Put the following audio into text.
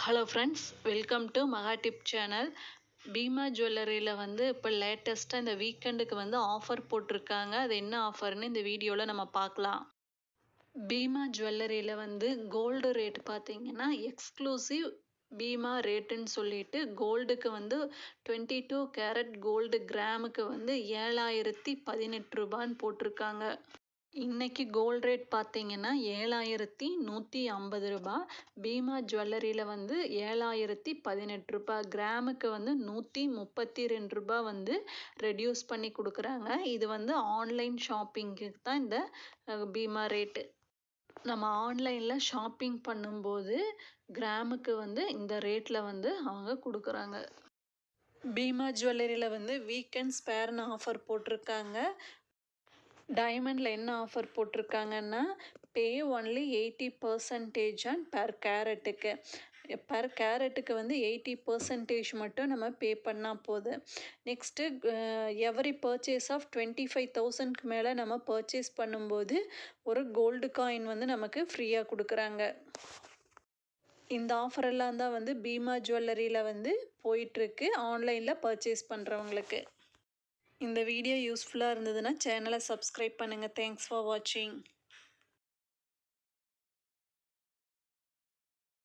Hello friends, welcome to மகா tip channel. Bima ஜுவல்லரியில் வந்து இப்போ லேட்டஸ்ட்டாக இந்த வீக்கெண்டுக்கு வந்து ஆஃபர் போட்டிருக்காங்க. அது என்ன ஆஃபர்னு இந்த வீடியோவில் நம்ம பார்க்கலாம். பீமா ஜுவல்லரியில் வந்து கோல்டு ரேட் பார்த்தீங்கன்னா எக்ஸ்க்ளூசிவ் பீமா ரேட்டுன்னு சொல்லிட்டு கோல்டுக்கு வந்து 22 கேரட் கோல்டு கிராமுக்கு வந்து 7,018 ரூபான்னு போட்டிருக்காங்க. இன்னைக்கு கோல்ட் ரேட் பார்த்தீங்கன்னா 7,150 ரூபா. பீமா ஜுவல்லரியில் வந்து 7,018 ரூபா. கிராமுக்கு வந்து 132 ரூபா வந்து ரெடியூஸ் பண்ணி கொடுக்குறாங்க. இது வந்து ஆன்லைன் ஷாப்பிங்க்கு தான் இந்த பீமா ரேட்டு. நம்ம ஆன்லைனில் ஷாப்பிங் பண்ணும்போது கிராமுக்கு வந்து இந்த ரேட்டில் வந்து அவங்க கொடுக்குறாங்க. பீமா ஜுவல்லரியில் வந்து வீக்கெண்ட் ஸ்பேர்னு ஆஃபர் போட்டிருக்காங்க. டைமண்டில் என்ன ஆஃபர் போட்டிருக்காங்கன்னா பே ஒன்லி 80% ஆன் பெர் கேரட்டுக்கு. பெர் கேரட்டுக்கு வந்து 80% மட்டும் நம்ம பே பண்ணால் போதும். நெக்ஸ்ட்டு எவரி பர்ச்சேஸ் ஆஃப் 25,000க்கு மேலே நம்ம பர்ச்சேஸ் பண்ணும்போது ஒரு கோல்டு காயின் வந்து நமக்கு ஃப்ரீயாக கொடுக்குறாங்க. இந்த ஆஃபரெல்லாம் தான் வந்து பீமா ஜுவல்லரியில் வந்து போயிட்டுருக்கு ஆன்லைனில் பர்ச்சேஸ் பண்ணுறவங்களுக்கு. இந்த வீடியோ யூஸ்ஃபுல்லாக இருந்ததுன்னா சேனலை சப்ஸ்கிரைப் பண்ணுங்கள். தேங்க்ஸ் ஃபார் வாட்சிங்.